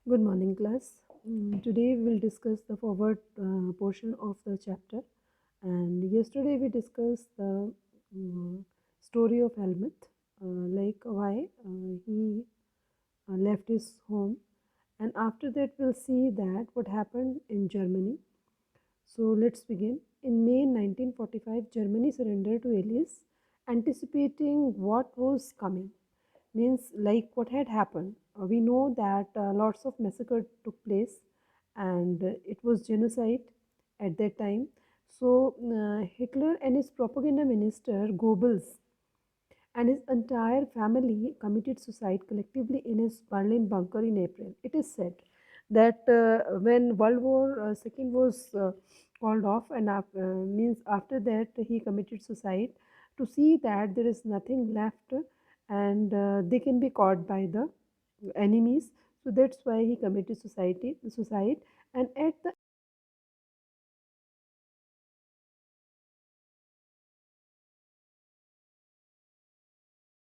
Good morning, class. Today we will discuss the forward portion of the chapter. And yesterday we discussed the story of Helmut, like why he left his home. And after that, we'll see that what happened in Germany. So let's begin. In May 1945, Germany surrendered to Allies, anticipating what was coming. Means like what had happened. We know that lots of massacre took place, and it was genocide at that time. So Hitler and his propaganda minister Goebbels and his entire family committed suicide collectively in his Berlin bunker in April. It is said that when World War II was called off, and means after that he committed suicide to see that there is nothing left and they can be caught by the enemies. So that's why he committed suicide. And at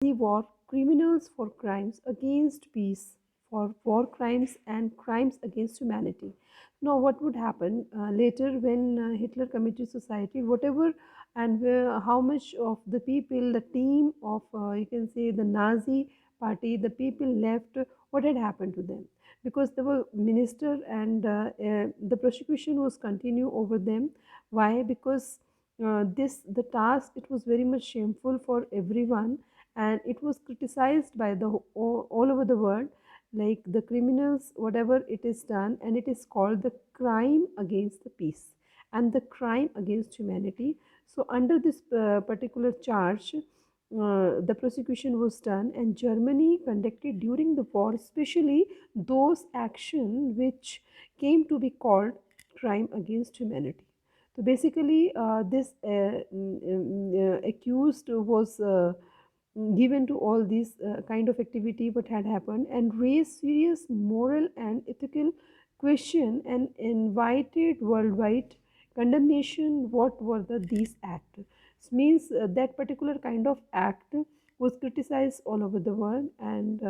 the war, criminals for crimes against peace, for war crimes and crimes against humanity. Now, what would happen later when Hitler committed suicide? Whatever and where, how much of the people, the team of, you can say, the Nazi party, the people left, what had happened to them? Because there were minister and the prosecution was continue over them. Why? Because this the task, it was very much shameful for everyone, and it was criticized by the all over the world, like the criminals whatever it is done, and it is called the crime against the peace and the crime against humanity. So under this particular charge, the prosecution was done, and Germany conducted during the war, especially those action which came to be called crime against humanity. So basically, this accused was given to all these kind of activity what had happened, and raised serious moral and ethical question and invited worldwide condemnation. What were these acts? Means that particular kind of act was criticized all over the world, and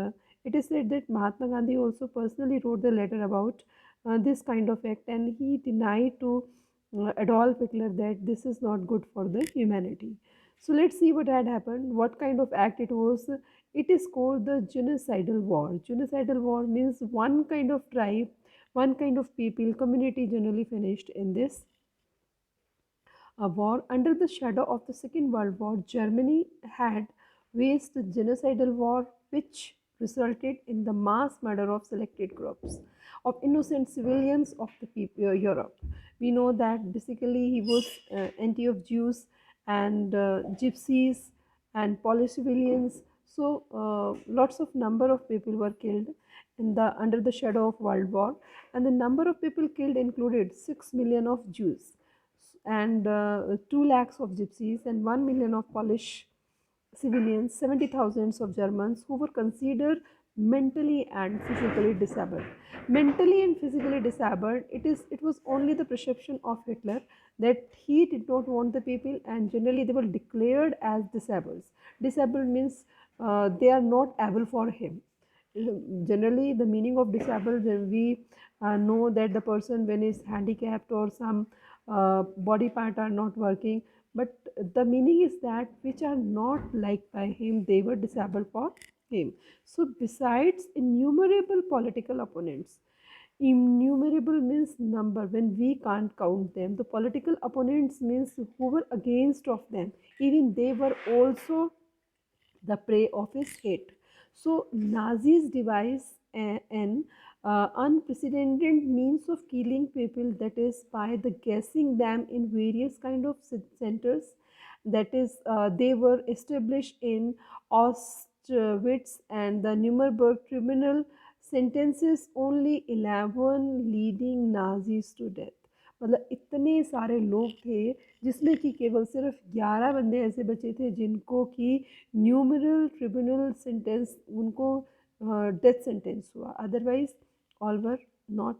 it is said that Mahatma Gandhi also personally wrote the letter about this kind of act, and he denied to Adolf Hitler that this is not good for the humanity. So let's see what had happened, what kind of act it was. It is called the genocidal war. Genocidal war means one kind of tribe, one kind of people, community generally finished in this war. Under the shadow of the Second World War, Germany had waged a genocidal war which resulted in the mass murder of selected groups of innocent civilians of the people, Europe. We know that basically he was anti of Jews and gypsies and Polish civilians. So lots of number of people were killed in the under the shadow of World War, and the number of people killed included 6 million of Jews and 2 lakhs of gypsies and 1 million of Polish civilians, 70,000 of Germans who were considered mentally and physically disabled. Mentally and physically disabled, it was only the perception of Hitler that he did not want the people, and generally they were declared as disabled. Disabled means they are not able for him. Generally, the meaning of disabled, we know that the person when is handicapped or some body part are not working, but the meaning is that which are not liked by him, they were disabled for him. So besides innumerable political opponents, innumerable means number, when we can't count them, the political opponents means who were against of them, even they were also the prey of his hate. So Nazis devised an unprecedented means of killing people, that is by the gassing them in various kind of centers. That is, they were established in Auschwitz and the Nuremberg tribunal sentences only 11 leading Nazis to death. मतलब इतने सारे लोग थे जिसमें कि केवल सिर्फ 11 बंदे ऐसे बचे थे जिनको कि न्यूमरल ट्रिब्यूनल सेंटेंस, उनको डेथ सेंटेंस हुआ, otherwise all were not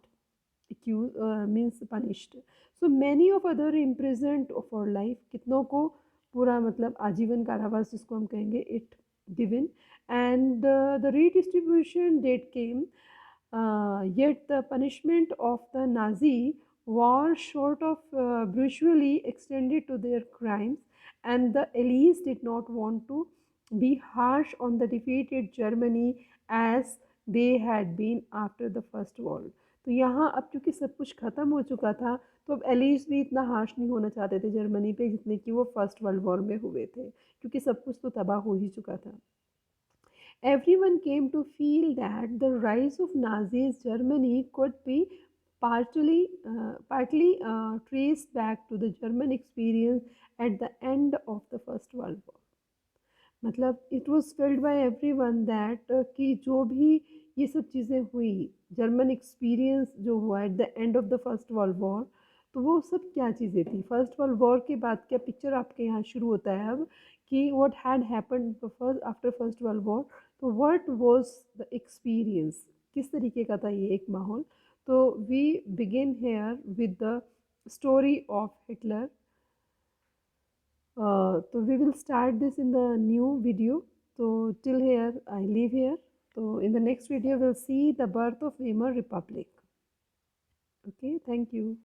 accused, means punished. So many of other imprisoned for life, कितनों को पूरा मतलब आजीवन कारावास जिसको हम कहेंगे, it given. And the redistribution date came Yet the punishment of the Nazi war, short of brutally extended to their crimes, and the Allies did not want to be harsh on the defeated Germany as they had been after the First World. तो यहाँ अब क्योंकि सब कुछ ख़त्म हो चुका था, तो अब एलीज भी इतना हार्श नहीं होना चाहते थे जर्मनी पे जितने कि वो फर्स्ट वर्ल्ड वॉर में हुए थे, क्योंकि सब कुछ तो तबाह हो ही चुका था. Everyone came to feel that the rise of Nazi's Germany could be partly traced back to the German experience at the end of the First World War. मतलब it was filled by every one that कि जो भी ये सब चीज़ें हुई, German experience जो हुआ at the end of the first world war, तो वो सब क्या चीज़ें थी. फर्स्ट वर्ल्ड वॉर के बाद क्या पिक्चर आपके यहाँ शुरू होता है अब कि what had happened first after first world war. तो व्हाट वाज द एक्सपीरियंस, किस तरीके का था ये एक माहौल. तो we begin here with the story of Hitler. So we will start this in the new video. So till here I leave here. So in the next video we'll see the birth of Weimar Republic. Okay, thank you.